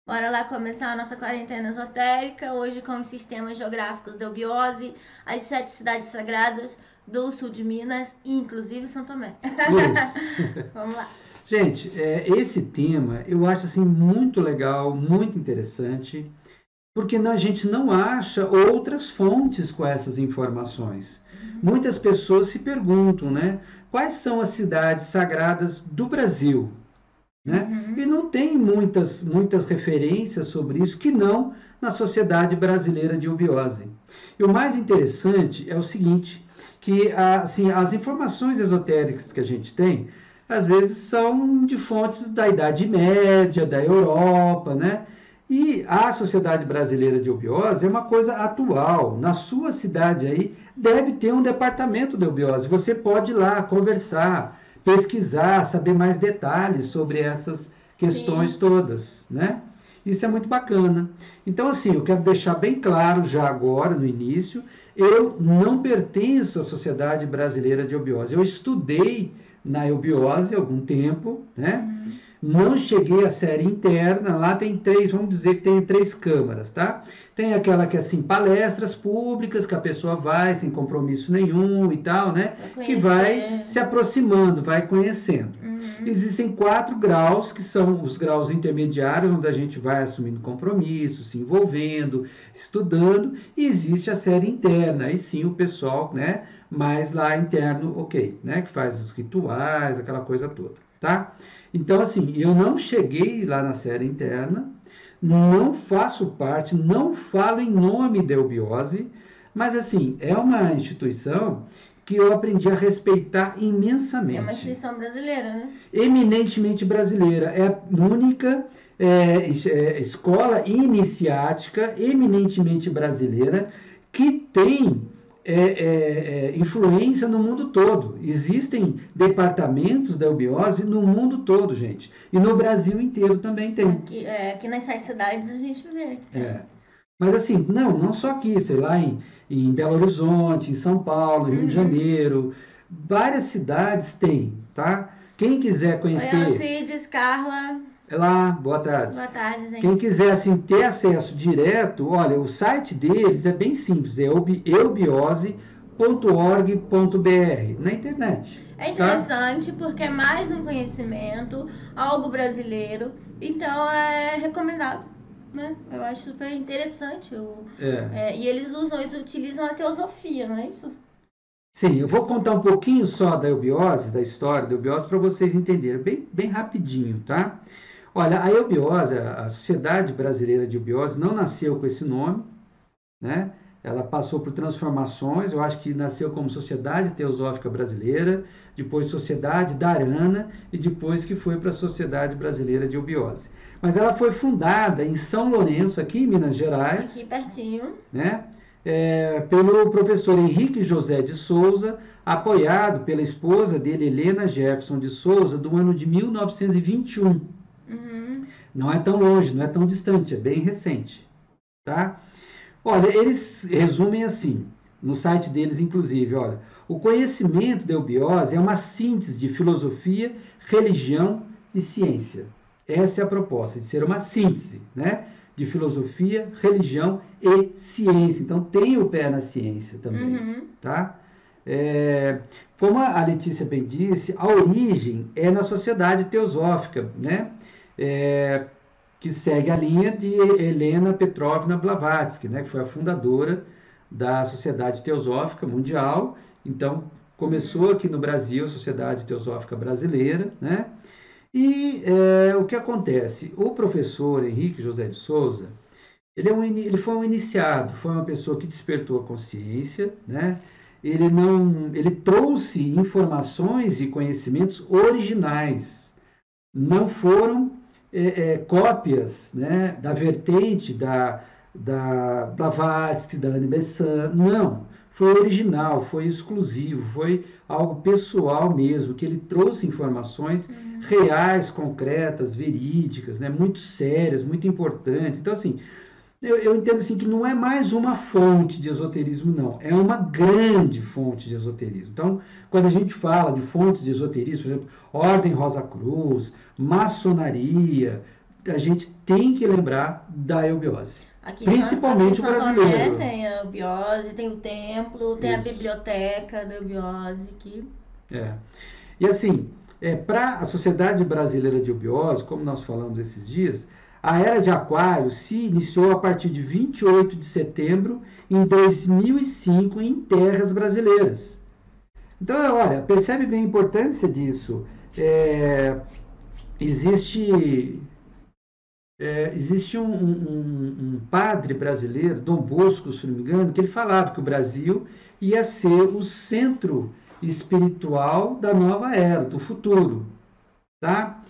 Bora lá começar a nossa quarentena esotérica, hoje com os sistemas geográficos da eubiose, as 7 cidades sagradas do sul de Minas e inclusive São Tomé. Isso. Vamos lá. Gente, esse tema eu acho assim muito legal, muito interessante, porque a gente não acha outras fontes com essas informações. Muitas pessoas se perguntam, né? Quais são as cidades sagradas do Brasil? Né? E não tem muitas referências sobre isso que não na Sociedade Brasileira de Eubiose. E o mais interessante é o seguinte, que assim, as informações esotéricas que a gente tem, às vezes são de fontes da Idade Média, da Europa, né? E a Sociedade Brasileira de Eubiose é uma coisa atual. Na sua cidade aí deve ter um departamento de eubiose. Você pode ir lá conversar, pesquisar, saber mais detalhes sobre essas questões Sim. todas, né? Isso é muito bacana. Então, assim, eu quero deixar bem claro já agora, no início, eu não pertenço à Sociedade Brasileira de Eubiose. Eu estudei na eubiose há algum tempo, né? Não cheguei à série interna, lá tem três, vamos dizer que tem três câmaras, tá? Tem aquela que é assim, palestras públicas, que a pessoa vai sem compromisso nenhum e tal, né? Que vai se aproximando, vai conhecendo. Existem 4 graus, que são os graus intermediários, onde a gente vai assumindo compromisso, se envolvendo, estudando, e existe a série interna, aí sim o pessoal, né, mais lá interno, ok, né, que faz os rituais, aquela coisa toda, tá? Então, assim, eu não cheguei lá na série interna, não faço parte, não falo em nome da eubiose, mas, assim, é uma instituição que eu aprendi a respeitar imensamente. É uma instituição brasileira, né? Eminentemente brasileira. É a única escola iniciática eminentemente brasileira que tem influência no mundo todo. Existem departamentos da eubiose no mundo todo, gente. E no Brasil inteiro também tem. Aqui nas 7 cidades a gente vê que tem. Mas assim, não só aqui, sei lá, em Belo Horizonte, em São Paulo, Rio de Janeiro, várias cidades tem, tá? Quem quiser Oi, conhecer, Alcides, Carla. é lá, boa tarde. Boa tarde, gente. Quem quiser assim ter acesso direto, olha, o site deles é bem simples, é eubiose.org.br, na internet. É Tá? interessante porque é mais um conhecimento, algo brasileiro, então é recomendado, né? Eu acho super interessante. E eles utilizam a teosofia, não é isso? Sim, eu vou contar um pouquinho só da eubiose, da história da eubiose, para vocês entenderem, bem rapidinho, tá? Olha, a eubiose, a Sociedade Brasileira de Eubiose, não nasceu com esse nome, né? Ela passou por transformações, eu acho que nasceu como Sociedade Teosófica Brasileira, depois Sociedade Dharana e depois que foi para a Sociedade Brasileira de Eubiose. Mas ela foi fundada em São Lourenço, aqui em Minas Gerais. Aqui pertinho. Né? Pelo professor Henrique José de Souza, apoiado pela esposa dele, Helena Jefferson de Souza, do ano de 1921. Não é tão longe, não é tão distante, é bem recente. Tá? Olha, eles resumem assim, no site deles, inclusive, olha, o conhecimento da eubiose é uma síntese de filosofia, religião e ciência. Essa é a proposta, de ser uma síntese, né? De filosofia, religião e ciência. Então, tem o pé na ciência também, tá? Como a Letícia bem disse, a origem é na sociedade teosófica, né? Que segue a linha de Helena Petrovna Blavatsky, né, que foi a fundadora da Sociedade Teosófica Mundial. Então, começou aqui no Brasil a Sociedade Teosófica Brasileira, né? E o que acontece? O professor Henrique José de Souza, ele foi um iniciado, foi uma pessoa que despertou a consciência, né? Ele trouxe informações e conhecimentos originais, não foram cópias, né, da vertente da Blavatsky, da Anne Besant. Não, foi original, foi exclusivo, foi algo pessoal mesmo, que ele trouxe informações reais, concretas, verídicas, né, muito sérias, muito importantes. Então, assim, eu entendo assim que não é mais uma fonte de esoterismo, não. É uma grande fonte de esoterismo. Então, quando a gente fala de fontes de esoterismo, por exemplo, Ordem Rosa Cruz, maçonaria, a gente tem que lembrar da eubiose. Aqui Principalmente o brasileiro. Tem a eubiose, tem o templo, tem a biblioteca da eubiose aqui. E assim, para a Sociedade Brasileira de Eubiose, como nós falamos esses dias, a Era de Aquário se iniciou a partir de 28 de setembro em 2005 em terras brasileiras. Então, olha, percebe bem a importância disso. Existe um padre brasileiro, Dom Bosco, se não me engano, que ele falava que o Brasil ia ser o centro espiritual da nova era, do futuro. Tá?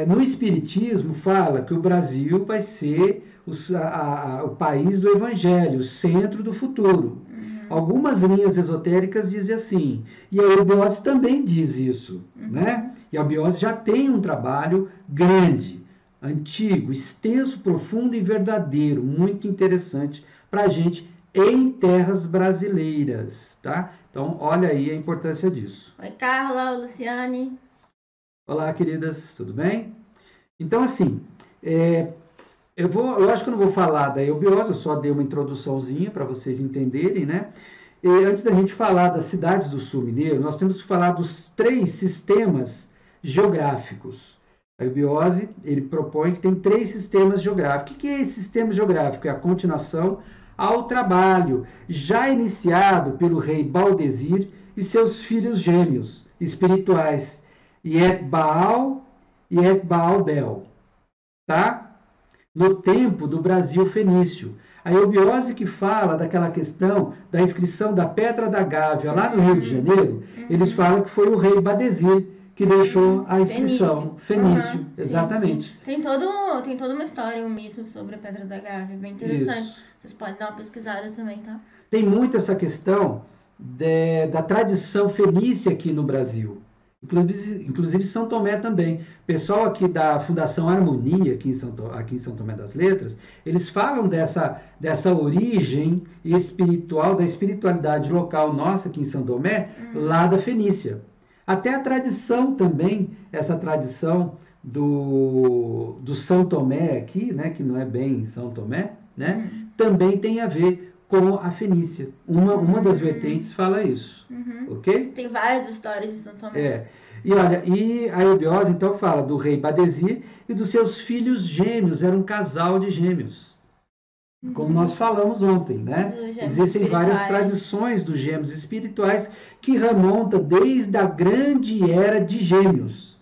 No Espiritismo fala que o Brasil vai ser o país do Evangelho, o centro do futuro. Algumas linhas esotéricas dizem assim, e a eubiose também diz isso, né? E a eubiose já tem um trabalho grande, antigo, extenso, profundo e verdadeiro, muito interessante para a gente em terras brasileiras, tá? Então, olha aí a importância disso. Oi, Carla, Luciane. Olá, queridas, tudo bem? Então, assim, lógico que eu não vou falar da eubiose, eu só dei uma introduçãozinha para vocês entenderem, né? E antes da gente falar das cidades do sul mineiro, nós temos que falar dos 3 sistemas geográficos. A eubiose, ele propõe que tem 3 sistemas geográficos. O que é esse sistema geográfico? É a continuação ao trabalho já iniciado pelo rei Baldesir e seus filhos gêmeos espirituais, Yetbaal e Yetbaal-Bel, tá? No tempo do Brasil fenício. A eubiose que fala daquela questão da inscrição da Pedra da Gávea lá no Rio de Janeiro, eles falam que foi o rei Badesir que deixou a inscrição. Fenício, exatamente. Sim. Tem toda uma história, um mito sobre a Pedra da Gávea, bem interessante. Isso. Vocês podem dar uma pesquisada também, tá? Tem muito essa questão da tradição fenícia aqui no Brasil. Inclusive São Tomé também. Pessoal aqui da Fundação Harmonia, aqui em São Tomé das Letras, eles falam dessa origem espiritual, da espiritualidade local nossa aqui em São Tomé, lá da Fenícia. Até a tradição também, essa tradição do São Tomé aqui, né, que não é bem São Tomé, né, também tem a ver com a Fenícia. Uma das vertentes fala isso, ok? Tem várias histórias de São Tomé. E olha, e a eubiose então fala do rei Badesir e dos seus filhos gêmeos, era um casal de gêmeos. Como nós falamos ontem, né? Existem várias tradições dos gêmeos espirituais que remontam desde a grande era de gêmeos.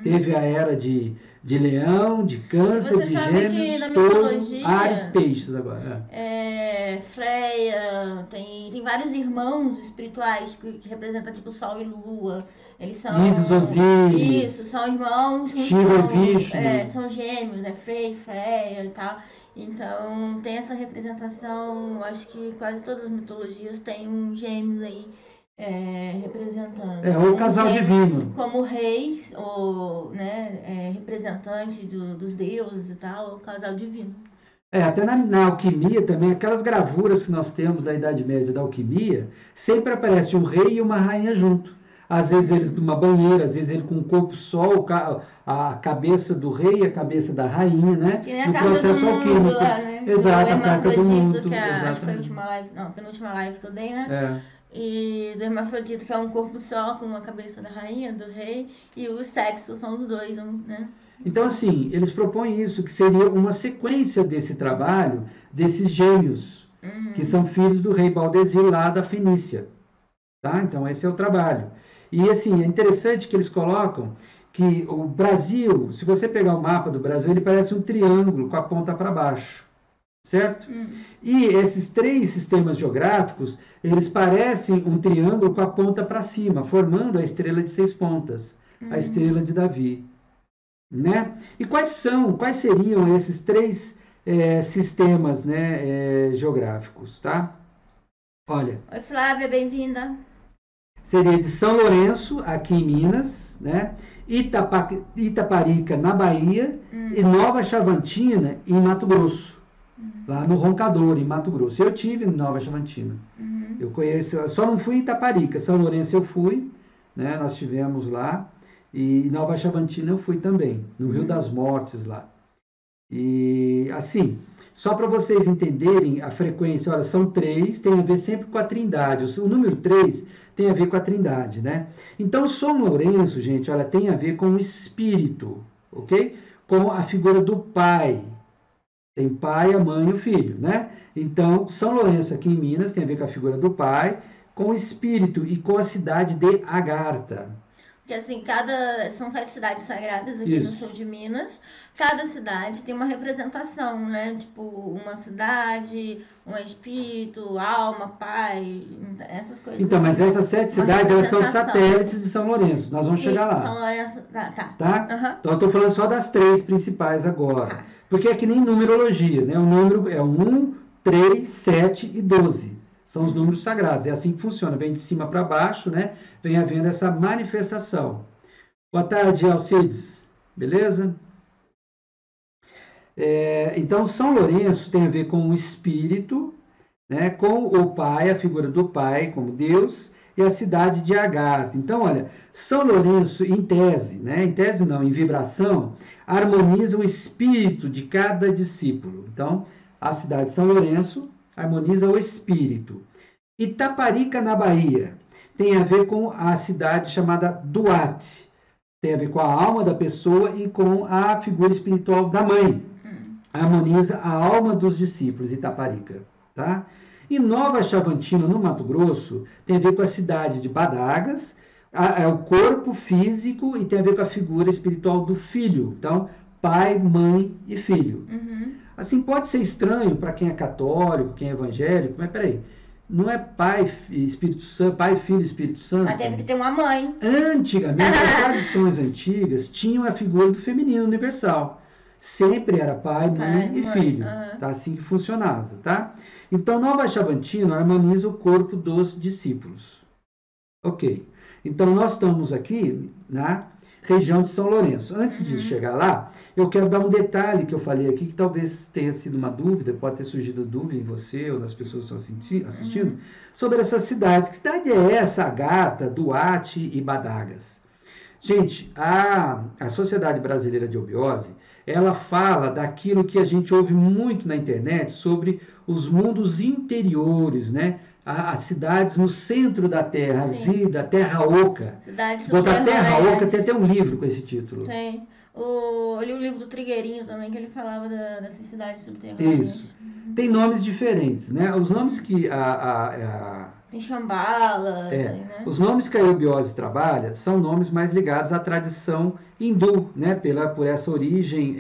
Teve a era de Leão, de Câncer, de Gêmeos, Touro, Áries, Peixes agora. Freia, tem vários irmãos espirituais que representam tipo Sol e Lua. Eles são... Isis, Osíris. Isso, são irmãos. Shiva e Vishnu. São gêmeos, Freia e tal. Então, tem essa representação, acho que quase todas as mitologias têm um gêmeos aí representando. O casal divino. Como reis, ou representante dos deuses e tal, o casal divino. Até na alquimia também, aquelas gravuras que nós temos da Idade Média da alquimia, sempre aparece um rei e uma rainha junto. Às vezes eles numa banheira, às vezes ele com um corpo só, a cabeça do rei e a cabeça da rainha, né? Que nem a carta processo do mundo, alquímico. Lá, né? Exato, a carta do mundo. Acho que foi a penúltima live que eu dei, né? E do hermafrodito, que é um corpo só, com a cabeça da rainha, do rei, e o sexo são os dois, né? Então, assim, eles propõem isso, que seria uma sequência desse trabalho, desses gêmeos, que são filhos do rei Baldesir lá da Fenícia. Tá? Então, esse é o trabalho. E, assim, é interessante que eles colocam que o Brasil, se você pegar o mapa do Brasil, ele parece um triângulo com a ponta para baixo, certo? E esses 3 sistemas geográficos, eles parecem um triângulo com a ponta para cima, formando a estrela de 6 pontas, a estrela de Davi. Né? E quais seriam esses 3 sistemas, né, geográficos, tá? Olha. Oi, Flávia, bem-vinda. Seria de São Lourenço, aqui em Minas, né? Itaparica, na Bahia, e Nova Chavantina, em Mato Grosso. Lá no Roncador, em Mato Grosso. Eu tive em Nova Chavantina. Eu conheço, só não fui em Itaparica. São Lourenço eu fui, né? Nós estivemos lá. E Nova Chavantina eu fui também, no Rio das Mortes lá. E assim, só para vocês entenderem a frequência, olha, são 3, tem a ver sempre com a trindade. O número 3 tem a ver com a trindade, né? Então, São Lourenço, gente, olha, tem a ver com o espírito, ok? Com a figura do pai. Tem pai, a mãe e o filho, né? Então, São Lourenço aqui em Minas tem a ver com a figura do pai, com o espírito e com a cidade de Agartha. Porque assim, são 7 cidades sagradas aqui no sul de Minas. Cada cidade tem uma representação, né? Tipo, uma cidade, um espírito, alma, pai, essas coisas. Então, mas essas 7 cidades, elas são satélites de São Lourenço. Nós vamos chegar lá. São Lourenço, tá. Uhum. Então, eu estou falando só das 3 principais agora. Tá. Porque é que nem numerologia, né? O número é 1, 3, 7 e 12. São os números sagrados. É assim que funciona. Vem de cima para baixo, né? Vem havendo essa manifestação. Boa tarde, Alcides. Beleza? Então, São Lourenço tem a ver com o espírito, né? Com o pai, a figura do pai como Deus, e a cidade de Agartha. Então, olha, São Lourenço, em tese, né? Em tese não, em vibração, harmoniza o espírito de cada discípulo. Então, a cidade de São Lourenço harmoniza o espírito. Itaparica, na Bahia, tem a ver com a cidade chamada Duarte. Tem a ver com a alma da pessoa e com a figura espiritual da mãe. Harmoniza a alma dos discípulos, Itaparica. Tá? E Nova Chavantina, no Mato Grosso, tem a ver com a cidade de Badagas, é o corpo físico e tem a ver com a figura espiritual do filho. Então, pai, mãe e filho. Assim, pode ser estranho para quem é católico, quem é evangélico, mas peraí, não é pai, Espírito Santo, pai, filho, Espírito Santo? Mas teve que ter uma mãe. Antigamente, as tradições antigas tinham a figura do feminino universal. Sempre era pai, mãe e filho. Tá? Assim que funcionava, tá? Então, Nova Chavantina harmoniza o corpo dos discípulos. Ok. Então, nós estamos aqui na região de São Lourenço. Antes de chegar lá, eu quero dar um detalhe que eu falei aqui, que talvez tenha sido uma dúvida, pode ter surgido dúvida em você ou nas pessoas que estão assistindo, sobre essas cidades. Que cidade é essa? Agartha, Duarte e Badagas. Gente, a Sociedade Brasileira de Obiose, ela fala daquilo que a gente ouve muito na internet sobre os mundos interiores, né? As cidades no centro da Terra, Sim. a vida, a Terra Oca. Cidade Botar Terra Oca, tem até um livro com esse título. Tem. Eu li o livro do Trigueirinho também, que ele falava dessas cidades subterrâneas. Isso. Tem nomes diferentes, né? Os nomes que tem Shambhala. Né? Os nomes que a eubiose trabalha são nomes mais ligados à tradição hindu, né? Por essa origem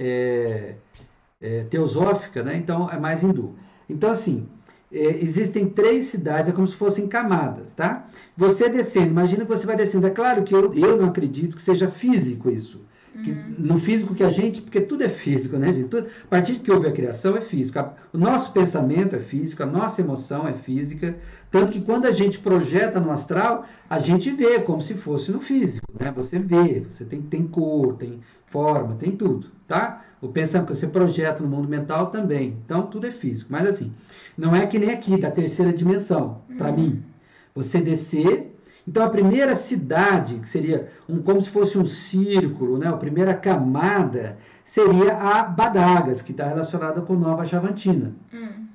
teosófica, né? Então, é mais hindu. Então, assim, existem 3 cidades, é como se fossem camadas, tá? Você descendo, imagina que você vai descendo. É claro que eu não acredito que seja físico isso. Que, no físico que a gente, porque tudo é físico, né, gente? Tudo, a partir de que houve a criação é físico. O nosso pensamento é físico, a nossa emoção é física. Tanto que quando a gente projeta no astral, a gente vê como se fosse no físico, né? Você vê, você tem cor, tem forma, tem tudo, tá? O pensamento que você projeta no mundo mental também. Então, tudo é físico. Mas assim, não é que nem aqui, da terceira dimensão, para mim. Você descer. Então, a primeira cidade, que seria como se fosse um círculo, né? A primeira camada seria a Badagas, que está relacionada com Nova Chavantina.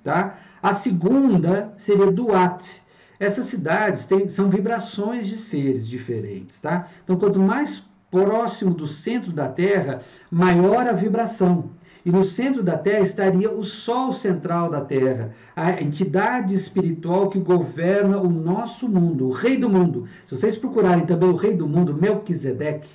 Tá? A segunda seria Duarte. Essas cidades são vibrações de seres diferentes. Tá? Então, quanto mais próximo do centro da Terra, maior a vibração. E no centro da Terra estaria o Sol central da Terra, a entidade espiritual que governa o nosso mundo, o Rei do Mundo. Se vocês procurarem também o Rei do Mundo, Melquisedeque,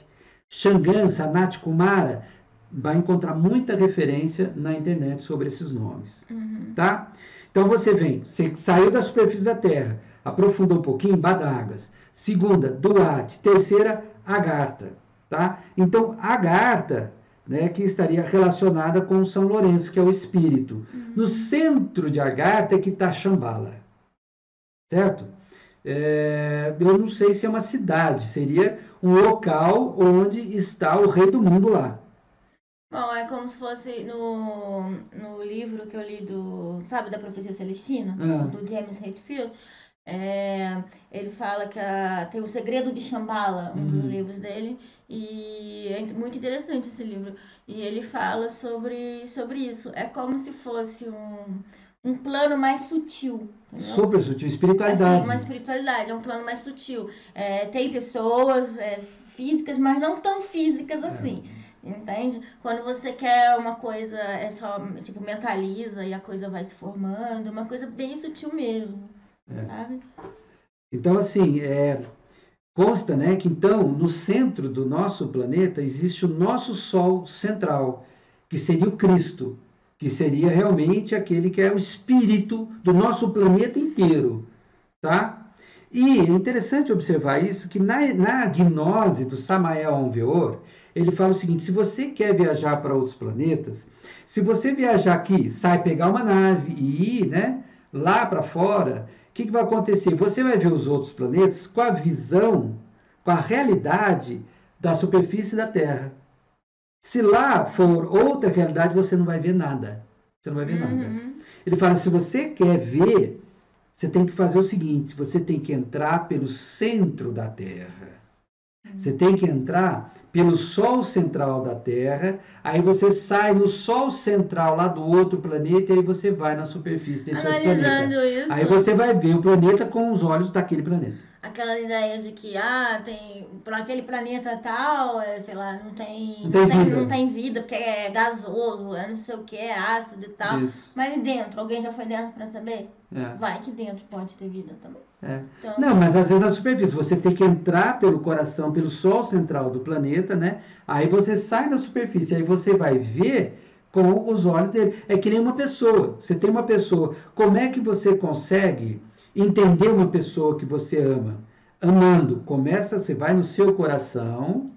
Xangã, Sanat Kumara, vai encontrar muita referência na internet sobre esses nomes. Tá? Então você saiu da superfície da Terra, aprofundou um pouquinho, Badagas. Segunda, Duarte. Terceira, Agartha. Tá? Então, Agartha, né, que estaria relacionada com São Lourenço, que é o espírito. No centro de Agartha é que está Shambhala. Certo? Eu não sei se é uma cidade, seria um local onde está o Rei do Mundo lá. Bom, é como se fosse no livro que eu li da Profecia Celestina, do James Hetfield. Ele fala que tem o Segredo de Shambhala, um dos livros dele, E é muito interessante esse livro. E ele fala sobre isso. É como se fosse um plano mais sutil. Entendeu? Super sutil, espiritualidade. Assim, uma espiritualidade, é um plano mais sutil. Tem pessoas físicas, mas não tão físicas assim. Entende? Quando você quer uma coisa, é só, tipo, mentaliza e a coisa vai se formando. Uma coisa bem sutil mesmo. Sabe? Então, assim, consta, né, que então, no centro do nosso planeta existe o nosso Sol central, que seria o Cristo, que seria realmente aquele que é o espírito do nosso planeta inteiro, tá? E é interessante observar isso, que na gnose do Samael Aun Weor, ele fala o seguinte: se você quer viajar para outros planetas, se você viajar aqui, sai pegar uma nave e ir, né, lá para fora, o que vai acontecer? Você vai ver os outros planetas com a visão, com a realidade da superfície da Terra. Se lá for outra realidade, você não vai ver nada. Você não vai ver nada. Ele fala, se você quer ver, você tem que fazer o seguinte, você tem que entrar pelo centro da Terra. Você tem que entrar pelo Sol central da Terra, aí você sai no Sol central lá do outro planeta e aí você vai na superfície desse outro planeta. Isso. Aí você vai ver o planeta com os olhos daquele planeta. Aquela ideia de que, tem, para aquele planeta tal, sei lá, não tem vida, porque é gasoso, não sei o que, é ácido e tal. Isso. Mas dentro, alguém já foi dentro para saber? Vai que dentro pode ter vida também. Então, não, mas às vezes na superfície, você tem que entrar pelo coração, pelo Sol central do planeta, né? Aí você sai da superfície, aí você vai ver com os olhos dele. É que nem uma pessoa. Você tem uma pessoa. Como é que você consegue entender uma pessoa que você ama? Amando. Você vai no seu coração,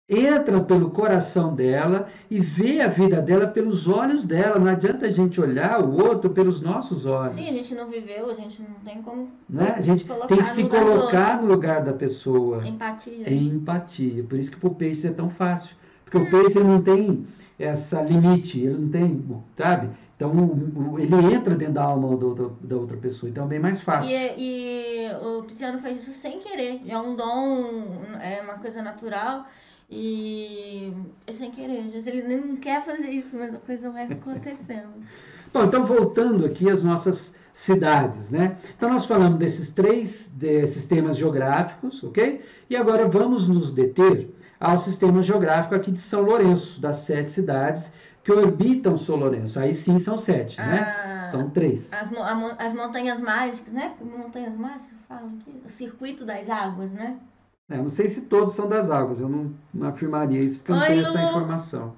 entra pelo coração dela e vê a vida dela pelos olhos dela. Não adianta a gente olhar o outro pelos nossos olhos. Sim, a gente não viveu, a gente não tem como... Né? A gente tem que se colocar no lugar da pessoa. Empatia. Empatia. Por isso que para o peixe é tão fácil. Porque o peixe ele não tem essa limite, ele não tem, sabe? Então, ele entra dentro da alma da outra pessoa. Então, é bem mais fácil. E o Pisciano faz isso sem querer. É um dom, é uma coisa natural. E é sem querer. Às vezes ele não quer fazer isso, mas a coisa vai acontecendo. Bom, então, voltando aqui às nossas cidades, né? Então, nós falamos desses 3 sistemas geográficos, ok? E agora vamos nos deter ao sistema geográfico aqui de São Lourenço, das 7 cidades que orbitam São Lourenço. Aí sim são 7, né? São 3. As montanhas mágicas, né? Montanhas mágicas, falam aqui. O circuito das águas, né? Não sei se todos são das águas, eu não afirmaria isso, porque eu não tenho essa informação.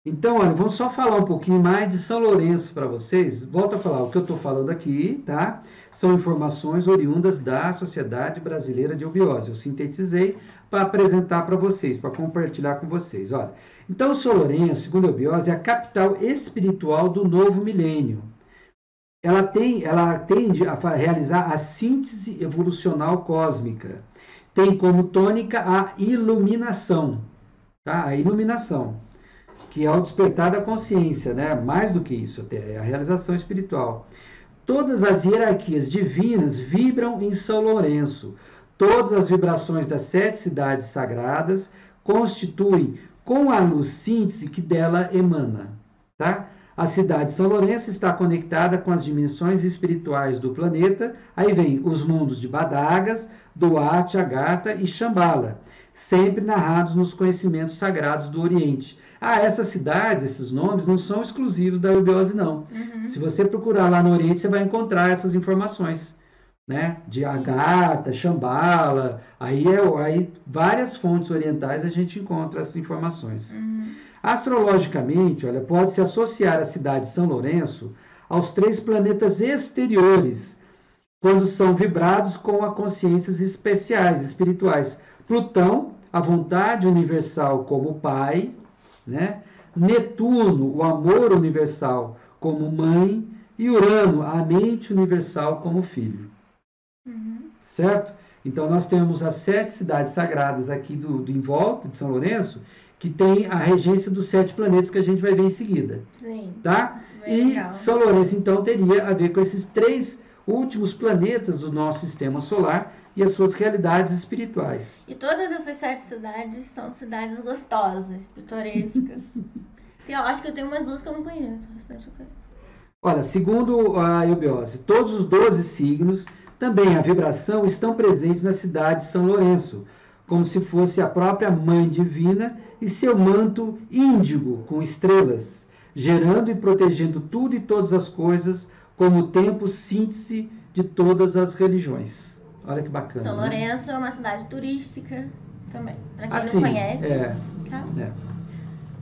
Então, olha, vamos só falar um pouquinho mais de São Lourenço para vocês. Volto a falar, o que eu estou falando aqui, tá? São informações oriundas da Sociedade Brasileira de Eubiose. Eu sintetizei para apresentar para vocês, para compartilhar com vocês. Olha, então, São Lourenço, segundo a Eubiose, é a capital espiritual do novo milênio. Ela tende a realizar a síntese evolucional cósmica. Tem como tônica a iluminação, tá? A iluminação, que é o despertar da consciência, né? Mais do que isso, até, é a realização espiritual. Todas as hierarquias divinas vibram em São Lourenço. Todas as vibrações das 7 cidades sagradas constituem com a luz síntese que dela emana, tá? A cidade de São Lourenço está conectada com as dimensões espirituais do planeta. Aí vem os mundos de Badagas, Duarte, Agartha e Shambhala, sempre narrados nos conhecimentos sagrados do Oriente. Essas cidades, esses nomes, não são exclusivos da Eubiose, não. Se você procurar lá no Oriente, você vai encontrar essas informações, né? De Agartha, Shambhala, aí várias fontes orientais a gente encontra essas informações. Astrologicamente, olha, pode-se associar a cidade de São Lourenço aos 3 planetas exteriores, quando são vibrados com a consciências especiais, espirituais. Plutão, a vontade universal como pai, né? Netuno, o amor universal como mãe, e Urano, a mente universal como filho. Certo? Então, nós temos as 7 cidades sagradas aqui em volta de São Lourenço, que tem a regência dos 7 planetas que a gente vai ver em seguida. Sim. Tá? E legal. São Lourenço, então, teria a ver com esses 3 últimos planetas do nosso sistema solar, e as suas realidades espirituais. E todas essas 7 cidades são cidades gostosas, pitorescas. Eu acho que eu tenho umas 2 que eu não conheço, o restante eu conheço. Olha, segundo a eubiose, todos os 12 signos, também a vibração, estão presentes na cidade de São Lourenço, como se fosse a própria Mãe Divina e seu manto índigo com estrelas, gerando e protegendo tudo e todas as coisas, como o tempo síntese de todas as religiões. Olha que bacana. São Lourenço, né? É uma cidade turística também. Para quem não conhece. Tá?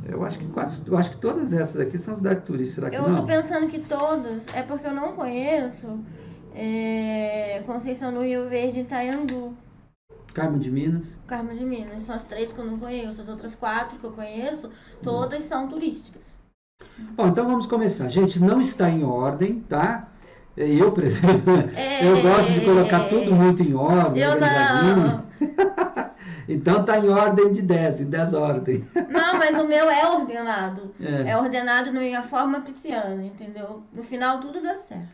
Eu acho que todas essas aqui são cidades turísticas, será que não? Eu tô pensando que todas, é porque eu não conheço Conceição do Rio Verde e Itaiandu. Carmo de Minas. Carmo de Minas, são as 3 que eu não conheço. As outras 4 que eu conheço, todas são turísticas. Bom, então vamos começar. Gente, não está em ordem, tá? Eu, por exemplo, eu gosto de colocar tudo muito em ordem. Eu não. Então tá em ordem de 10, em 10 ordem. Não, mas o meu é ordenado. É ordenado na minha forma pisciana, entendeu? No final tudo dá certo.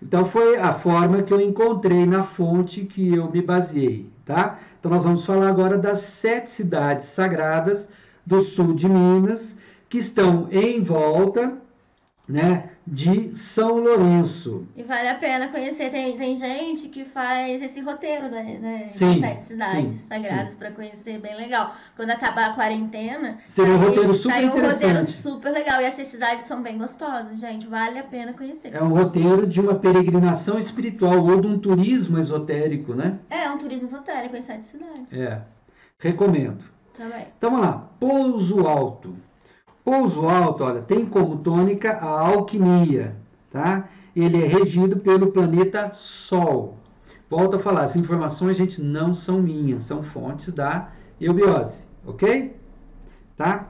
Então foi a forma que eu encontrei na fonte que eu me baseei, tá? Então nós vamos falar agora das 7 cidades sagradas do sul de Minas, que estão em volta, né, de São Lourenço. E vale a pena conhecer, tem gente que faz esse roteiro das 7 cidades sagradas para conhecer, bem legal. Quando acabar a quarentena, seria um roteiro super interessante. Um roteiro super legal, e essas cidades são bem gostosas, gente, vale a pena conhecer. É um roteiro de uma peregrinação espiritual ou de um turismo esotérico, né? É, um turismo esotérico em 7 cidades. Recomendo. Também. Então vamos lá, Pouso Alto. Pouso Alto, olha, tem como tônica a alquimia, tá? Ele é regido pelo planeta Sol. Volto a falar, essas informações, gente, não são minhas, são fontes da eubiose, ok? Tá?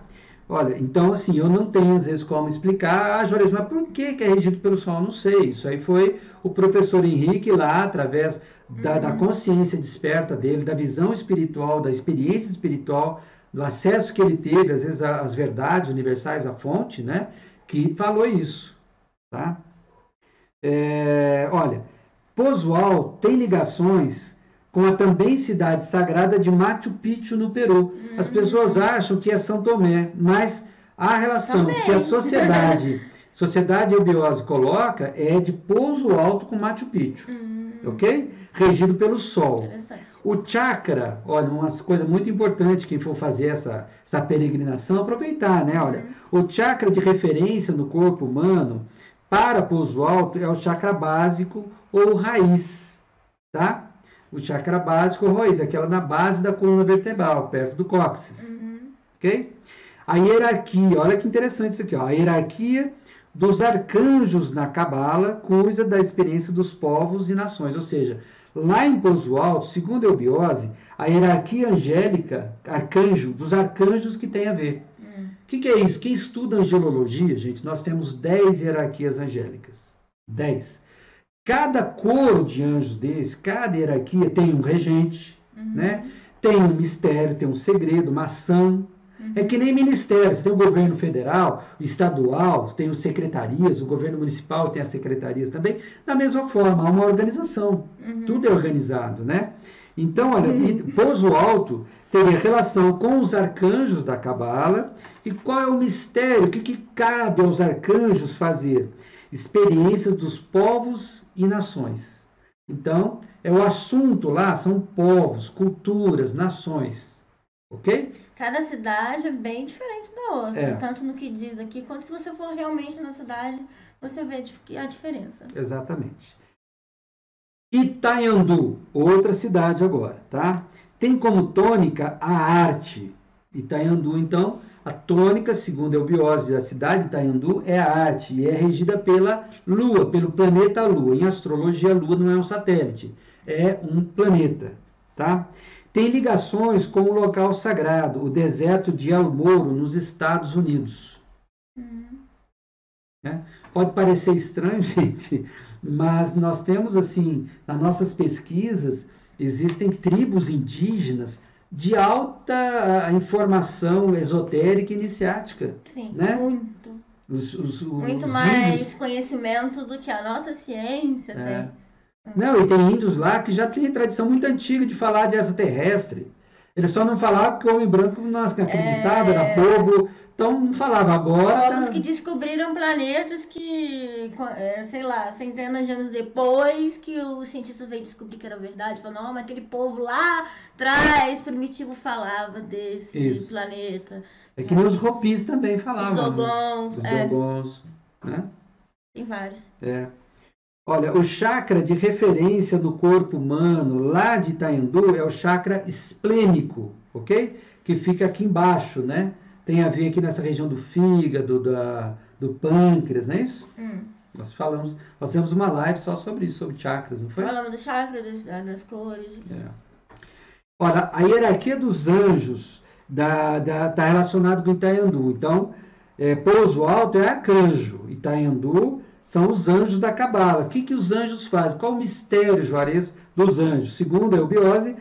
Olha, então assim, eu não tenho às vezes como explicar, Juarez, mas por que é regido pelo Sol? Não sei, isso aí foi o professor Henrique lá, através da consciência desperta dele, da visão espiritual, da experiência espiritual, do acesso que ele teve, às vezes, às verdades universais, à fonte, né? Que falou isso, tá? Olha, Pouso Alto tem ligações com a também cidade sagrada de Machu Picchu, no Peru. As pessoas acham que é São Tomé, mas a relação que a sociedade eubiose coloca é de Pouso Alto com Machu Picchu, ok? Regido pelo Sol. O chakra, olha, uma coisa muito importante, quem for fazer essa peregrinação, aproveitar, né? Olha, o chakra de referência no corpo humano, para Pouso Alto, é o chakra básico ou raiz, tá? O chakra básico ou raiz, aquela na base da coluna vertebral, perto do cóccix, ok? A hierarquia, olha que interessante isso aqui, ó, a hierarquia dos arcanjos na Cabala cuida da experiência dos povos e nações, ou seja, lá em Pouso Alto, segundo a eubiose, a hierarquia angélica, arcanjo, dos arcanjos que tem a ver. O que é isso? Quem estuda angelologia, gente, nós temos 10 hierarquias angélicas. 10. Cada coro de anjos desse, cada hierarquia tem um regente, né? Tem um mistério, tem um segredo, uma ação. É que nem ministério, você tem o governo federal, estadual, tem as secretarias, o governo municipal tem as secretarias também. Da mesma forma, há uma organização, tudo é organizado, né? Então, olha, Pouso Alto teria relação com os arcanjos da Cabala. E qual é o mistério? O que cabe aos arcanjos fazer? Experiências dos povos e nações. Então, o assunto lá são povos, culturas, nações. Ok? Cada cidade é bem diferente da outra, tanto no que diz aqui, quanto se você for realmente na cidade, você vê a diferença. Exatamente. Itaiandu, outra cidade agora, tá? Tem como tônica a arte. Itaiandu, então, a tônica, segundo a eubiose da cidade de Itaiandu, é a arte e é regida pela Lua, pelo planeta Lua. Em astrologia, a Lua não é um satélite, é um planeta, tá? Tem ligações com o local sagrado, o deserto de El Moro, nos Estados Unidos. Pode parecer estranho, gente, mas nós temos, assim, nas nossas pesquisas, existem tribos indígenas de alta informação esotérica e iniciática. Sim, né? muito. Muito mais índios, conhecimento do que a nossa ciência tem. Não, e tem índios lá que já tem tradição muito antiga de falar de extraterrestre. Eles só não falavam porque o homem branco não acreditava, era bobo, então não falava agora. Povos que descobriram planetas que, sei lá, centenas de anos depois que o cientista veio descobrir que era verdade, falou, não, mas aquele povo lá atrás, primitivo, falava desse planeta. É que nem os Hopis também falavam. Os Dogons. Os Dogons, né? Tem vários. Olha, o chakra de referência do corpo humano lá de Itanhandu é o chakra esplênico, ok? Que fica aqui embaixo, né? Tem a ver aqui nessa região do fígado, do pâncreas, não é isso? Nós fizemos uma live só sobre isso, sobre chakras, não foi? Falamos do chakra, das cores. Olha, a hierarquia dos anjos tá relacionado com Itanhandu. Então, pouso alto é arcanjo, Itanhandu são os anjos da Cabala. O que os anjos fazem? Qual o mistério, Juarez, dos anjos? Segundo a eubiose,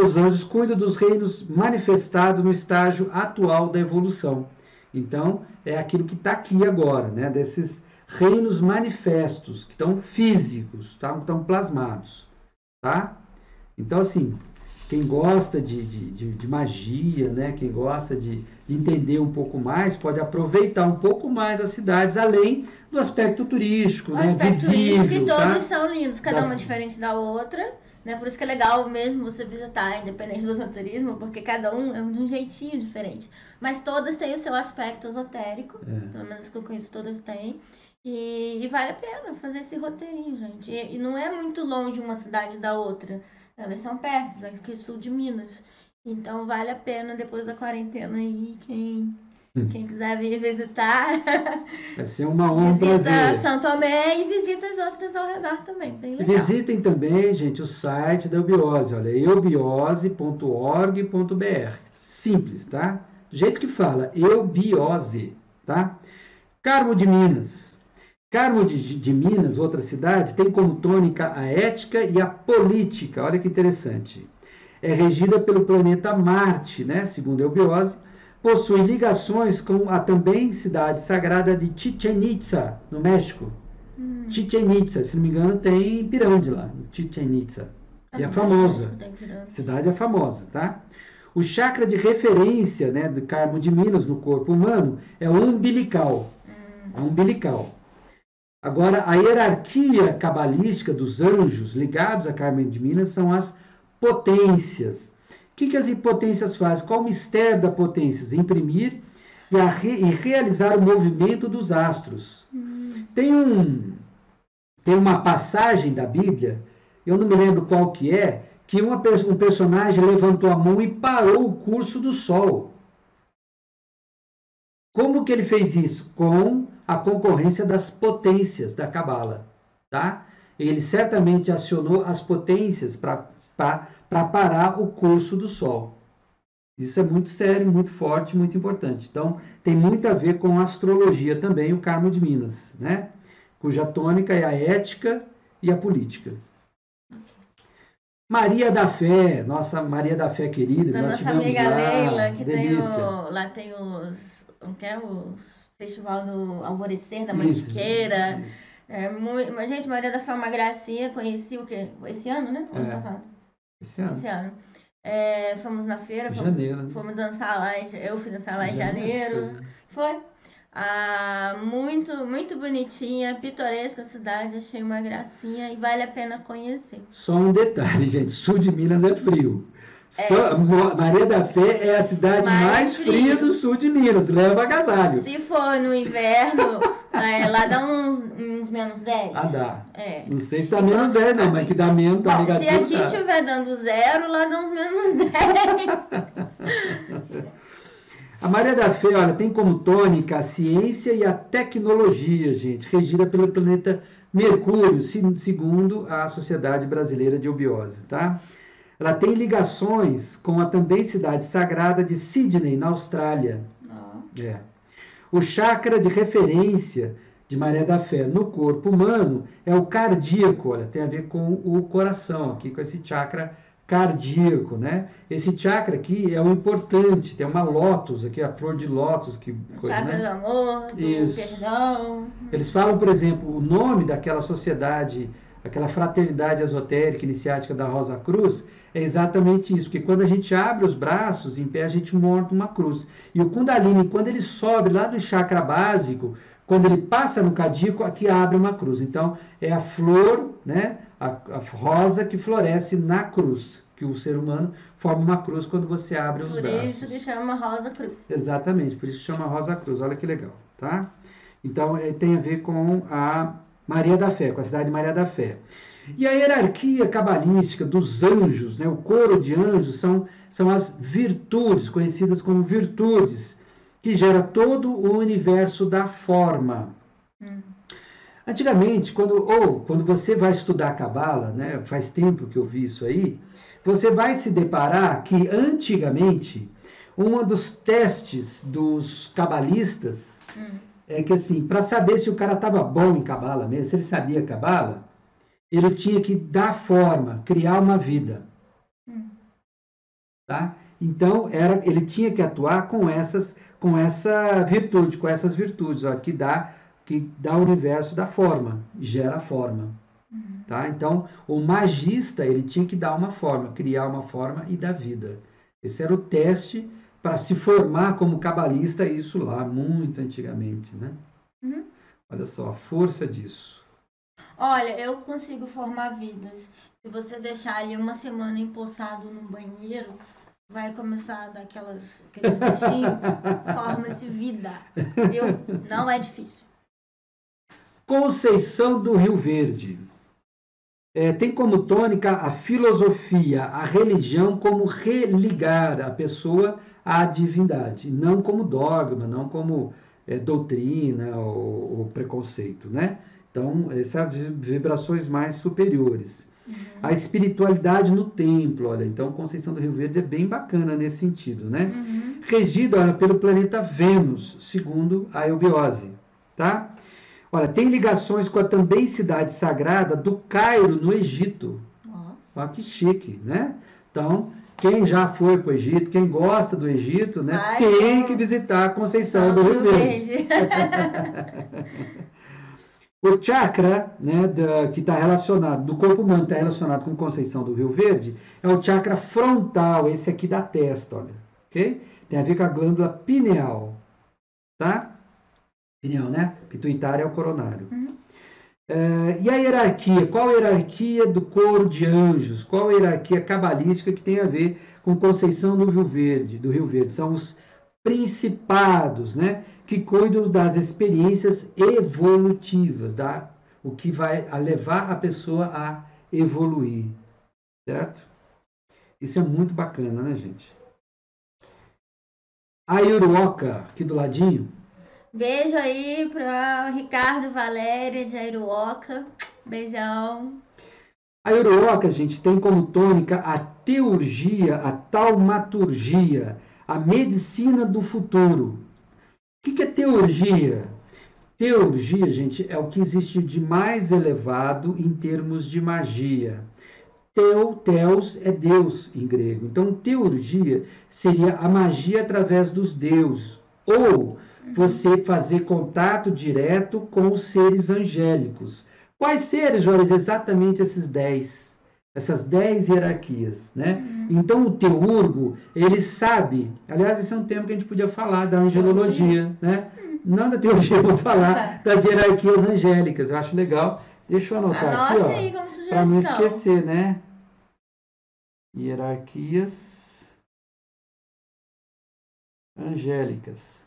os anjos cuidam dos reinos manifestados no estágio atual da evolução. Então, é aquilo que está aqui agora, né? Desses reinos manifestos, que estão físicos, estão plasmados. Tá? Então, assim, quem gosta de magia, né? Quem gosta de entender um pouco mais, pode aproveitar um pouco mais as cidades, além do aspecto turístico, né? Visível. Que todos são lindos, cada uma diferente da outra. Né? Por isso que é legal mesmo você visitar, independente do turismo, porque cada um é de um jeitinho diferente. Mas todas têm o seu aspecto esotérico, pelo menos que eu conheço, todas têm. E vale a pena fazer esse roteirinho, gente. E não é muito longe uma cidade da outra. Elas são perto, aqui sul de Minas. Então vale a pena depois da quarentena aí, quem quiser vir visitar. Vai ser uma honra, visita São Tomé e visita as outras ao redor também. Bem legal. Visitem também, gente, o site da Eubiose. Olha, eubiose.org.br. Simples, tá? Do jeito que fala, Eubiose, tá? Carmo de Minas. Carmo de Minas, outra cidade, tem como tônica a ética e a política. Olha que interessante. É regida pelo planeta Marte, né? Segundo a Eubiose. Possui ligações com a também cidade sagrada de Chichen Itza, no México. Chichen Itza, se não me engano, tem pirâmide lá, Chichen Itza. E é famosa. A cidade é famosa, tá? O chakra de referência, né, do Carmo de Minas no corpo humano é o umbilical. Umbilical. Agora, a hierarquia cabalística dos anjos ligados a Carmo de Minas são as potências. O que as potências fazem? Qual o mistério da potência? Imprimir e realizar o movimento dos astros. Tem uma passagem da Bíblia, eu não me lembro qual que é, que um personagem levantou a mão e parou o curso do Sol. Como que ele fez isso? Com a concorrência das potências da Cabala. Tá? Ele certamente acionou as potências para parar o curso do Sol. Isso é muito sério, muito forte, muito importante. Então, tem muito a ver com a astrologia também, o Carmo de Minas, né? Cuja tônica é a ética e a política. Maria da Fé, nossa Maria da Fé querida. Da nossa amiga Leila, que lá tem os festival do Alvorecer, da Mantiqueira. Isso. Gente, Maria da Fé é uma gracinha, conheci o quê? Esse ano, né? Ano passado. Esse ano. Fomos na feira, fomos dançar lá, eu fui dançar lá em janeiro. Foi. Muito, muito bonitinha, pitoresca a cidade, achei uma gracinha e vale a pena conhecer. Só um detalhe, gente, sul de Minas é frio. Maria da Fé é a cidade mais fria do sul de Minas, leva agasalho. Se for no inverno, lá dá uns menos 10. Dá. Não sei se dá menos 10 não, mas que dá menos, dá negativo. Se aqui estiver dando 0, lá dá uns menos 10. A Maria da Fé, olha, tem como tônica a ciência e a tecnologia, gente, regida pelo planeta Mercúrio, segundo a Sociedade Brasileira de Eubiose, tá? Ela tem ligações com a também cidade sagrada de Sydney, na Austrália. O chakra de referência de Maria da Fé no corpo humano é o cardíaco, olha, tem a ver com o coração, aqui com esse chakra cardíaco, né? Esse chakra aqui é o importante, tem uma lótus aqui, a flor de lótus. Chakra do amor, do perdão. Eles falam, por exemplo, o nome daquela sociedade aquela fraternidade esotérica, iniciática da Rosa Cruz, é exatamente isso, porque quando a gente abre os braços em pé, a gente monta uma cruz. E o Kundalini, quando ele sobe lá do chakra básico, quando ele passa no cardíaco, aqui abre uma cruz. Então, é a flor, né, a rosa que floresce na cruz, que o ser humano forma uma cruz quando você abre os braços. Por isso que chama Rosa Cruz. Exatamente, por isso que chama Rosa Cruz. Olha que legal, tá? Então, tem a ver com a Maria da Fé, com a cidade de Maria da Fé. E a hierarquia cabalística dos anjos, né, o coro de anjos, são as virtudes, conhecidas como virtudes, que gera todo o universo da forma. Antigamente, quando você vai estudar a Cabala, né, faz tempo que eu vi isso aí, você vai se deparar que, antigamente, um dos testes dos cabalistas é que, assim, para saber se o cara estava bom em Cabala mesmo, se ele sabia Cabala, ele tinha que dar forma, criar uma vida. Tá? Então, ele tinha que atuar com essa virtude, com essas virtudes, ó, que dá o universo da forma, gera forma. Tá? Então, o magista, ele tinha que dar uma forma, criar uma forma e dar vida. Esse era o teste para se formar como cabalista, isso lá, muito antigamente, né? Olha só, a força disso. Olha, eu consigo formar vidas. Se você deixar ali uma semana empossado no banheiro, vai começar a dar aqueles bichinhos, forma-se vida. Viu? Não é difícil. Conceição do Rio Verde. Tem como tônica a filosofia, a religião como religar a pessoa à divindade, não como dogma, não como doutrina ou preconceito, né? Então, essas vibrações mais superiores. A espiritualidade no templo, olha, então Conceição do Rio Verde é bem bacana nesse sentido, né? Regido, olha, pelo planeta Vênus, segundo a eubiose, tá? Olha, tem ligações com a também cidade sagrada do Cairo, no Egito. Olha que chique, né? Então, quem já foi para o Egito, quem gosta do Egito, né, tem que visitar a Conceição do Rio Verde. O chakra, né, que está relacionado, do corpo humano está relacionado com Conceição do Rio Verde, é o chakra frontal, esse aqui da testa, olha, ok? Tem a ver com a glândula pineal, tá? Pineal, né? Pituitária é o coronário. E a hierarquia? Qual a hierarquia do coro de anjos? Qual a hierarquia cabalística que tem a ver com Conceição do Rio Verde? São os principados, né? Que cuidam das experiências evolutivas, o que vai levar a pessoa a evoluir, certo? Isso é muito bacana, né, gente? A Iuruoca, aqui do ladinho. Beijo aí para Ricardo Valéria de Airuoca. Beijão. A Iuruoca, gente, tem como tônica a teurgia, a taumaturgia, a medicina do futuro. O que é teurgia? Teurgia, gente, é o que existe de mais elevado em termos de magia. Theos é Deus em grego. Então, teurgia seria a magia através dos deuses. Ou você fazer contato direto com os seres angélicos. Quais seres, Joris? Exatamente esses 10. Essas 10 hierarquias, né? Então, o teurgo, ele sabe... Aliás, esse é um tema que a gente podia falar da angelologia, né? Não da teologia, eu vou falar das hierarquias angélicas. Eu acho legal. Deixa eu anotar aqui, ó, para não esquecer, né? Hierarquias angélicas.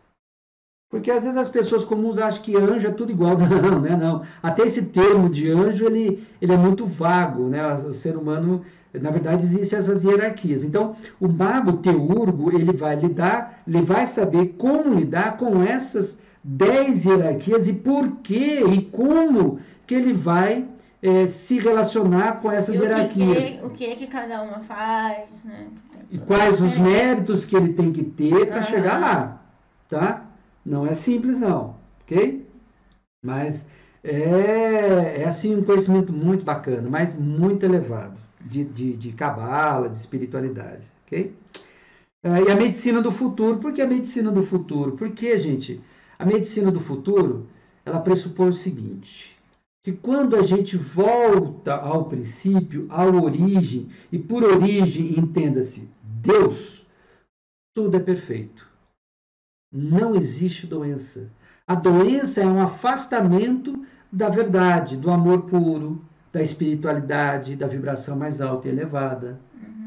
Porque às vezes as pessoas comuns acham que anjo é tudo igual. Não, né? Não. Até esse termo de anjo, ele é muito vago, né? O ser humano, na verdade, existem essas hierarquias. Então, o mago teurgo, ele vai saber como lidar com essas 10 hierarquias e por quê e como que ele vai se relacionar com essas hierarquias. O que cada uma faz, né? E quais os méritos que ele tem que ter para chegar lá, tá? Não é simples, não, ok? Mas é assim um conhecimento muito bacana, mas muito elevado de cabala, de espiritualidade, ok? E a medicina do futuro, por que a medicina do futuro? Porque, gente, a medicina do futuro, ela pressupõe o seguinte, que quando a gente volta ao princípio, à origem, e por origem entenda-se Deus, tudo é perfeito. Não existe doença. A doença é um afastamento da verdade, do amor puro, da espiritualidade, da vibração mais alta e elevada.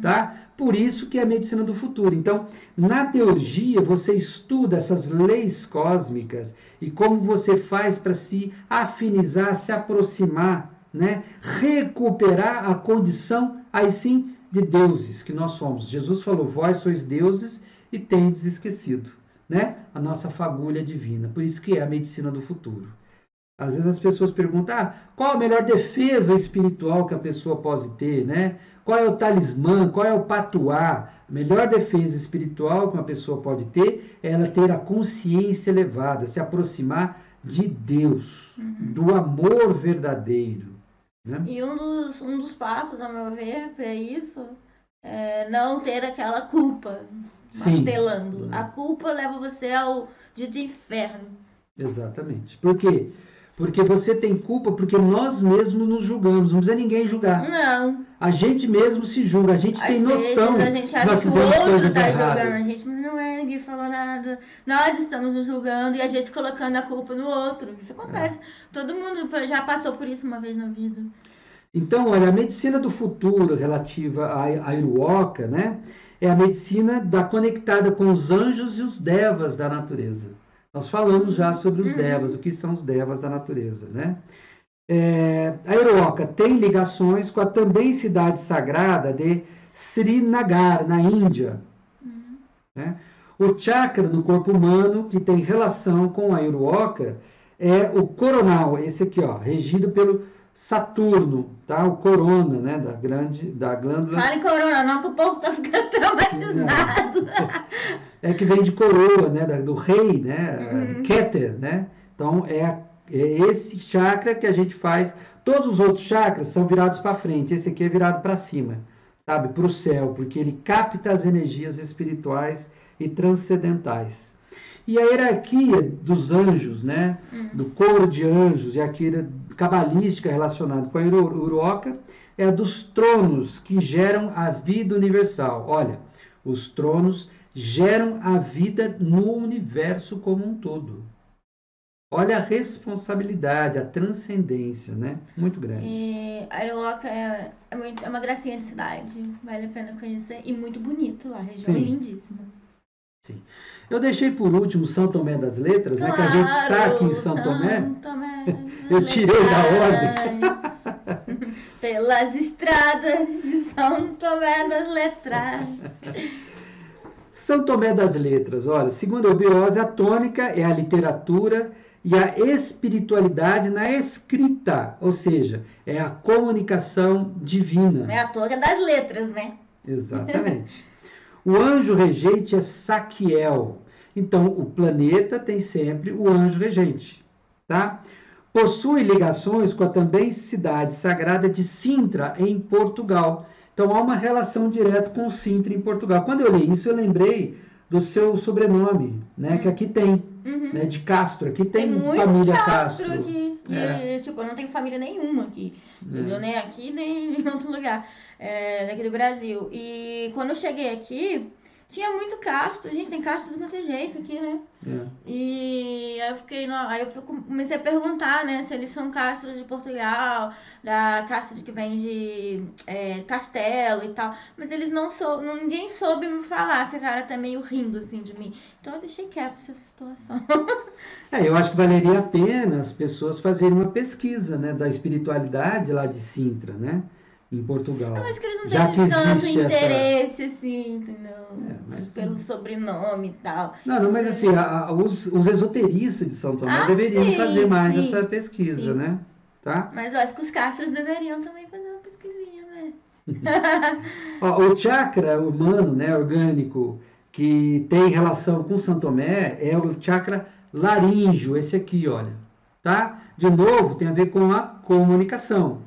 Tá? Por isso que é a medicina do futuro. Então, na teurgia, você estuda essas leis cósmicas e como você faz para se afinizar, se aproximar, né? Recuperar a condição, aí sim, de deuses que nós somos. Jesus falou, vós sois deuses e tendes esquecido, né? A nossa fagulha divina. Por isso que é a medicina do futuro. Às vezes as pessoas perguntam, qual a melhor defesa espiritual que a pessoa pode ter, né? Qual é o talismã, qual é o patuá? A melhor defesa espiritual que uma pessoa pode ter é ela ter a consciência elevada, se aproximar de Deus, do amor verdadeiro. Né? E um dos passos, a meu ver, para isso, é não ter aquela culpa martelando. A culpa leva você ao dito inferno. Exatamente. Por quê? Porque você tem culpa porque nós mesmos nos julgamos. Não precisa ninguém julgar. Não. A gente mesmo se julga. A gente tem noção a gente acha que nós fizemos coisas erradas. Julgando a gente, mas não é, ninguém falou nada. Nós estamos nos julgando e a gente colocando a culpa no outro. Isso acontece. Todo mundo já passou por isso uma vez na vida. Então, olha, a medicina do futuro relativa à Iruoka, né? É a medicina conectada com os anjos e os devas da natureza. Nós falamos já sobre os devas, o que são os devas da natureza, né? A Iruoka tem ligações com a também cidade sagrada de Srinagar, na Índia. Né? O chakra no corpo humano que tem relação com a Iruoka é o coronal, esse aqui, ó, regido pelo Saturno, tá? O corona, né? Da glândula. Fala em corona, não, que o povo tá ficando traumatizado. É que vem de coroa, né? Do rei, né? Keter, né? Então, é esse chakra que a gente faz. Todos os outros chakras são virados para frente. Esse aqui é virado para cima, sabe? Para o céu, porque ele capta as energias espirituais e transcendentais. E a hierarquia dos anjos, né? Do coro de anjos e a hierarquia cabalística relacionada com a Iruoka é a dos tronos que geram a vida universal. Olha, os tronos geram a vida no universo como um todo. Olha a responsabilidade, a transcendência, né? Muito grande. E a Iruoka é uma gracinha de cidade, vale a pena conhecer e muito bonito lá, a região é lindíssima. Sim. Eu deixei por último São Tomé das Letras, claro, né? Que a gente está aqui em São Tomé. Eu tirei da ordem. Pelas estradas de São Tomé das Letras. São Tomé das Letras, olha, segundo a Eubiose, a tônica é a literatura e a espiritualidade na escrita, ou seja, é a comunicação divina. É a tônica das letras, né? Exatamente. O anjo regente é Saquiel. Então, o planeta tem sempre o anjo regente, tá? Possui ligações com a também cidade sagrada de Sintra, em Portugal. Então, há uma relação direta com Sintra, em Portugal. Quando eu li isso, eu lembrei do seu sobrenome, né? Que aqui tem, né? De Castro. Aqui tem família Castro. Aqui. E, tipo, eu não tenho família nenhuma aqui. Entendeu? Nem aqui, nem em outro lugar. Daqui do Brasil. E quando eu cheguei aqui, tinha muito Castro. Gente, tem Castro de qualquer jeito aqui, né? E aí eu comecei a perguntar, né? Se eles são Castros de Portugal, da Castro que vem de Castelo e tal. Mas eles ninguém soube me falar. Ficaram até meio rindo, assim, de mim. Então eu deixei quieto essa situação. Eu acho que valeria a pena as pessoas fazerem uma pesquisa, né? Da espiritualidade lá de Sintra, né? Em Portugal. Eu acho que eles não têm tanto interesse, assim, entendeu? Pelo sobrenome e tal. Não, mas assim, os esoteristas de São Tomé deveriam fazer mais essa pesquisa, né? Tá? Mas eu acho que os Castros deveriam também fazer uma pesquisinha, né? O chakra humano, né, orgânico, que tem relação com São Tomé, é o chakra laríngeo, esse aqui, olha. Tá? De novo, tem a ver com a comunicação.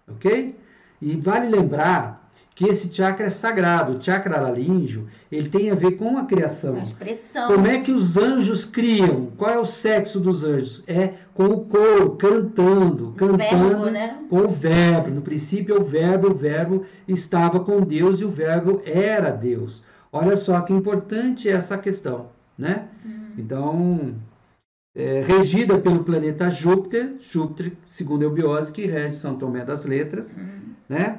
Ok? E vale lembrar que esse chakra é sagrado. O chakra laríngeo, ele tem a ver com a criação. A expressão. Como é que os anjos criam? Qual é o sexo dos anjos? É com o coro, cantando verbo, né? Com o verbo. No princípio é o verbo estava com Deus e o verbo era Deus. Olha só que importante é essa questão, né? Então, regida pelo planeta Júpiter, segundo a eubiose, que rege São Tomé das Letras, né?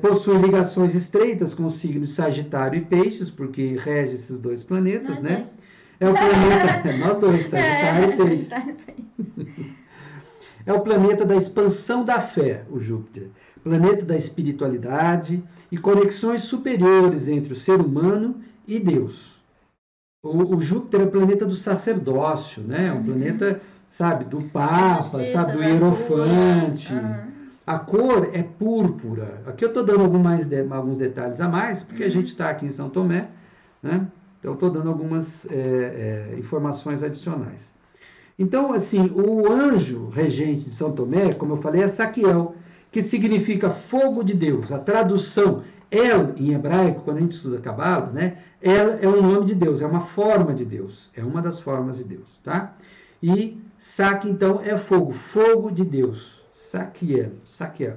Possui ligações estreitas com os signos Sagitário e Peixes, porque rege esses dois planetas, né? É o planeta... Nós dois, Sagitário e Peixes. É o planeta da expansão da fé, o Júpiter. Planeta da espiritualidade e conexões superiores entre o ser humano e Deus. O Júpiter é o planeta do sacerdócio, né? É um planeta, sabe, do Papa, sabe, do Hierofante. A cor é púrpura. Aqui eu estou dando alguns detalhes a mais, porque a gente está aqui em São Tomé, né? Então, estou dando algumas informações adicionais. Então, assim, o anjo regente de São Tomé, como eu falei, é Saquiel, que significa fogo de Deus. A tradução, El, em hebraico, quando a gente estuda Cabala, né? El é um nome de Deus, é uma forma de Deus. É uma das formas de Deus, tá? E Sak, então, é fogo, fogo de Deus. Saquiel,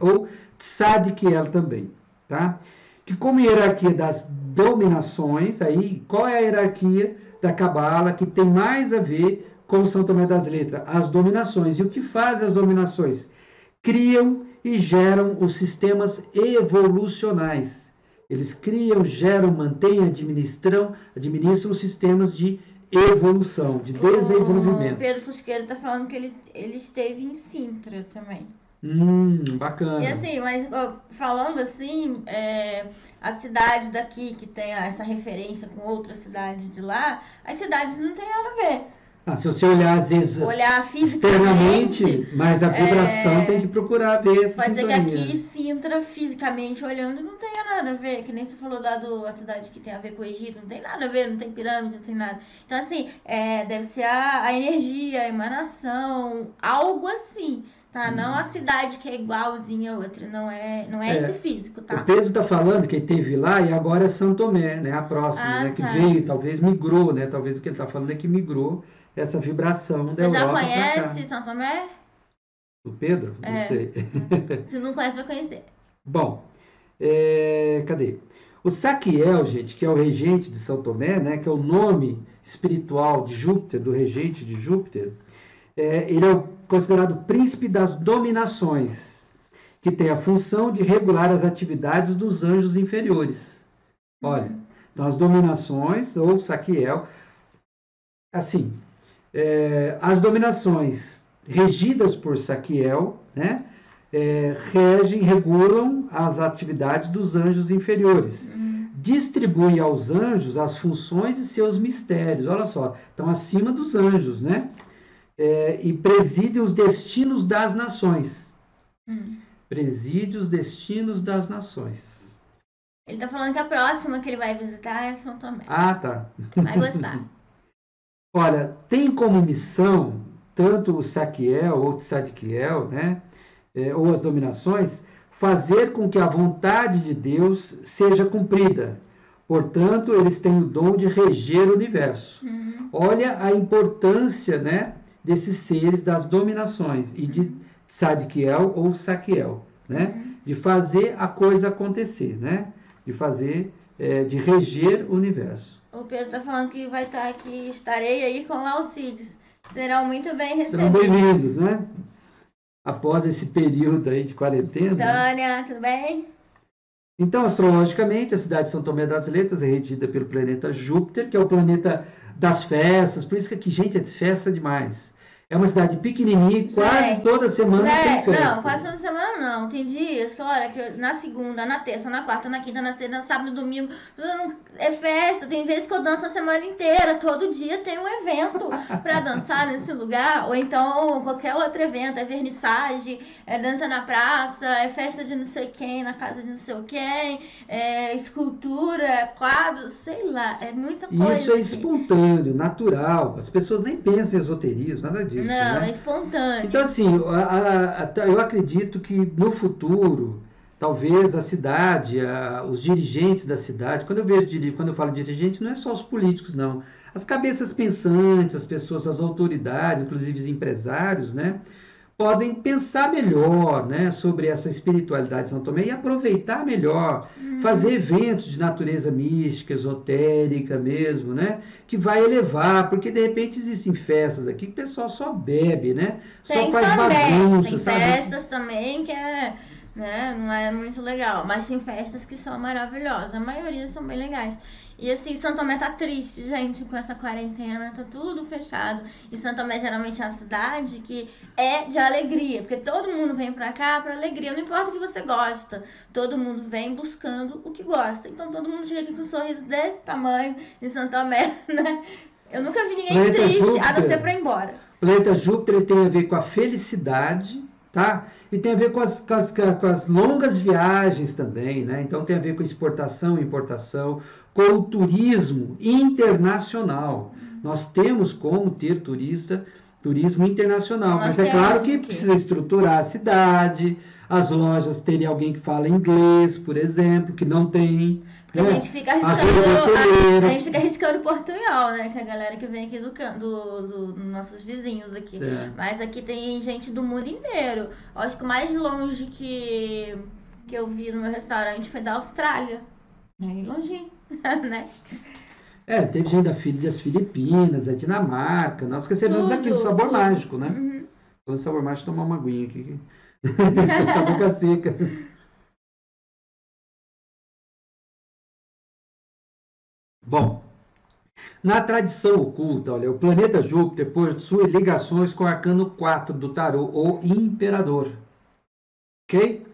ou Tzadkiel também, tá? Que como hierarquia das dominações, aí, qual é a hierarquia da Cabala que tem mais a ver com São Tomé das Letras? As dominações. E o que fazem as dominações? Criam e geram os sistemas evolucionais. Eles criam, geram, mantêm, administram os sistemas de evolução, de desenvolvimento. O Pedro Fusqueiro está falando que ele esteve em Sintra também. Bacana. E assim, mas falando assim, a cidade daqui que tem essa referência com outra cidade de lá, as cidades não tem nada a ver. Se você olhar, às vezes, externamente, mas a vibração tem que procurar ver essa sintonia. Pode dizer que aqui, né? Sintra, fisicamente olhando, não tem nada a ver. Que nem você falou a cidade que tem a ver com o Egito, não tem nada a ver, não tem pirâmide, não tem nada. Então, assim, deve ser a energia, a emanação, algo assim. Tá? Não a cidade que é igualzinha a outra, não é esse físico, tá? O Pedro tá falando que ele esteve lá e agora é São Tomé, né? A próxima, né? Que veio, talvez migrou, né? Talvez o que ele tá falando é que migrou essa vibração da Europa. Você já conhece São Tomé? O Pedro? Não sei. Se não conhece, vai conhecer. Bom, cadê? O Saquiel, gente, que é o regente de São Tomé, né? Que é o nome espiritual de Júpiter, do regente de Júpiter. Ele é considerado príncipe das dominações, que tem a função de regular as atividades dos anjos inferiores. Olha, então as dominações, ou Saquiel, assim, as dominações regidas por Saquiel, né, regulam as atividades dos anjos inferiores. Distribui aos anjos as funções e seus mistérios. Olha só, estão acima dos anjos, né? E preside os destinos das nações. Preside os destinos das nações. Ele está falando que a próxima que ele vai visitar é São Tomé. Ah, tá. Vai gostar. Olha, tem como missão, tanto o Saquiel ou o Tzadkiel, né, ou as dominações, fazer com que a vontade de Deus seja cumprida. Portanto, eles têm o dom de reger o universo. Olha a importância, né, desses seres das dominações e de Tzadkiel ou Saquiel, né? De fazer a coisa acontecer, né? De fazer, de reger o universo. O Pedro está falando que vai estar aqui, estarei aí com Alcides. Serão muito bem recebidos. Serão bem-vindos, né? Após esse período aí de quarentena. Tânia, tudo bem? Então, astrologicamente, a cidade de São Tomé das Letras é regida pelo planeta Júpiter, que é o planeta das festas. Por isso que aqui, gente, é festa demais. É uma cidade pequenininha, quase toda semana tem festa. Não, quase toda semana não. Tem dias que, olha, que na segunda, na terça, na quarta, na quinta, na sexta, no sábado, no domingo, é festa. Tem vezes que eu danço a semana inteira. Todo dia tem um evento pra dançar nesse lugar. Ou então qualquer outro evento. É vernissage, é dança na praça, é festa de não sei quem, na casa de não sei quem, é escultura, é quadro, sei lá. É muita coisa. Isso é espontâneo, natural. As pessoas nem pensam em esoterismo, nada disso. Não, né? é espontâneo. Então, assim, eu acredito que no futuro, talvez a cidade, os dirigentes da cidade, quando eu falo dirigente, não é só os políticos, não. As cabeças pensantes, as pessoas, as autoridades, inclusive os empresários, né, podem pensar melhor, né, sobre essa espiritualidade de São Tomé e aproveitar melhor, fazer eventos de natureza mística, esotérica mesmo, né, que vai elevar, porque de repente existem festas aqui que o pessoal só bebe, né, só faz bagunça, tem sabe? festas também que né, não é muito legal, mas tem festas que são maravilhosas, a maioria são bem legais. E assim, São Tomé tá triste, gente, com essa quarentena, tá tudo fechado. E São Tomé geralmente é uma cidade que é de alegria, porque todo mundo vem pra cá pra alegria, não importa o que você gosta, todo mundo vem buscando o que gosta. Então todo mundo chega aqui com um sorriso desse tamanho em São Tomé, né? Eu nunca vi ninguém triste, a não ser pra ir embora. O planeta Júpiter tem a ver com a felicidade, tá? E tem a ver com as longas viagens também, né? Então tem a ver com exportação e importação, com o turismo internacional. Nós temos como ter turismo internacional, mas é claro que precisa estruturar a cidade, as lojas terem alguém que fala inglês, por exemplo, que não tem. Porque né? A gente fica arriscando portunhol, né? Que é a galera que vem aqui dos nossos vizinhos aqui. Certo. Mas aqui tem gente do mundo inteiro. Acho que o mais longe que eu vi no meu restaurante foi da Austrália. Aí longinho, né? Teve gente das Filipinas, da Dinamarca. Nós recebemos aqui o Sabor Mágico, né? Uhum. O Sabor Mágico, tomar uma aguinha aqui. Tá a boca seca. Bom, na tradição oculta, olha, o planeta Júpiter possui ligações com o arcano 4 do tarô, o Imperador. Ok?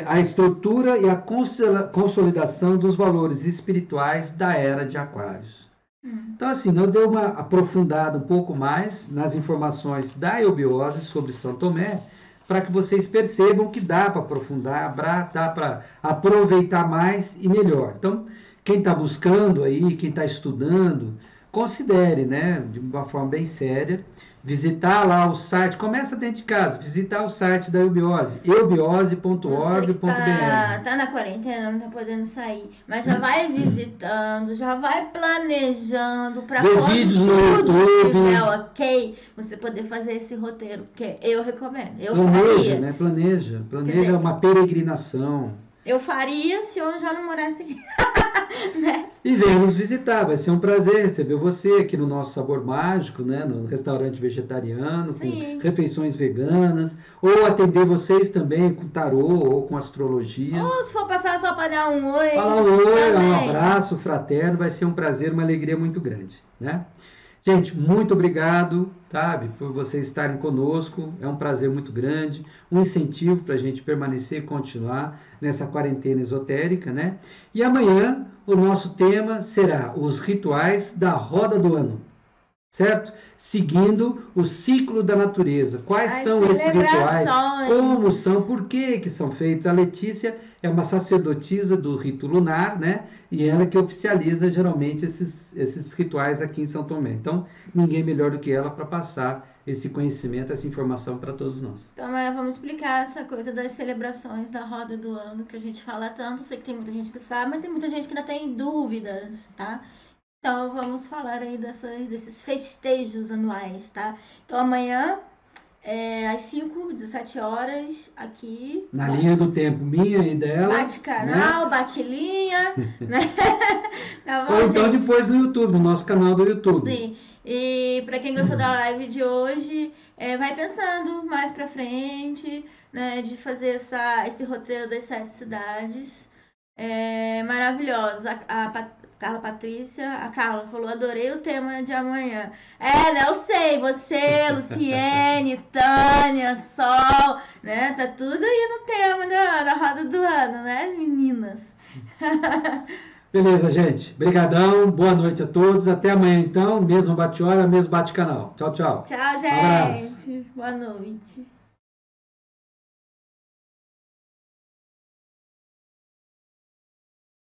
A estrutura e a consolidação dos valores espirituais da Era de Aquários. Então, assim, eu dei uma aprofundada um pouco mais nas informações da eubiose sobre São Tomé, para que vocês percebam que dá para aprofundar, dá para aproveitar mais e melhor. Então, quem está buscando aí, quem está estudando, considere, né, de uma forma bem séria, visitar lá o site, começa dentro de casa, visitar o site da eubiose, eubiose.org.br. Tá na quarentena, não tá podendo sair, mas já vai visitando, já vai planejando para quando tudo estiver ok, você poder fazer esse roteiro, que eu recomendo. Planeja dizer, uma peregrinação. Eu faria se eu já não morasse aqui. Né? E venha nos visitar, vai ser um prazer receber você aqui no nosso Sabor Mágico, né? No restaurante vegetariano, com refeições veganas, ou atender vocês também com tarô ou com astrologia. Ou se for passar só para dar um oi. Falar um oi, um abraço fraterno, vai ser um prazer, uma alegria muito grande, né? Gente, muito obrigado, sabe, por vocês estarem conosco. É um prazer muito grande, um incentivo para a gente permanecer e continuar nessa quarentena esotérica, né? E amanhã o nosso tema será os rituais da roda do ano, certo? Seguindo o ciclo da natureza. Quais são esses rituais? Como são? Por que são feitos? A Letícia é uma sacerdotisa do rito lunar, né? E ela que oficializa geralmente esses rituais aqui em São Tomé. Então, ninguém melhor do que ela para passar esse conhecimento, essa informação para todos nós. Então, amanhã vamos explicar essa coisa das celebrações da roda do ano, que a gente fala tanto. Sei que tem muita gente que sabe, mas tem muita gente que ainda tem dúvidas, tá? Então, vamos falar aí desses festejos anuais, tá? Então, amanhã, às 17 horas, aqui... Na linha do tempo minha e dela. Bate canal, né? Bate linha, né? Tá bom, ou então gente? Depois no YouTube, no nosso canal do YouTube. Sim. E para quem gostou da live de hoje, vai pensando mais pra frente, né? De fazer esse roteiro das 7 cidades. Maravilhosa. A Carla falou, adorei o tema de amanhã. Né, eu sei, você, Luciene, Tânia, Sol, né, tá tudo aí no tema da roda do ano, né, meninas? Beleza, gente. Obrigadão, boa noite a todos. Até amanhã, então. Mesmo bate-hora, mesmo bate-canal. Tchau, tchau. Tchau, gente. Boa noite.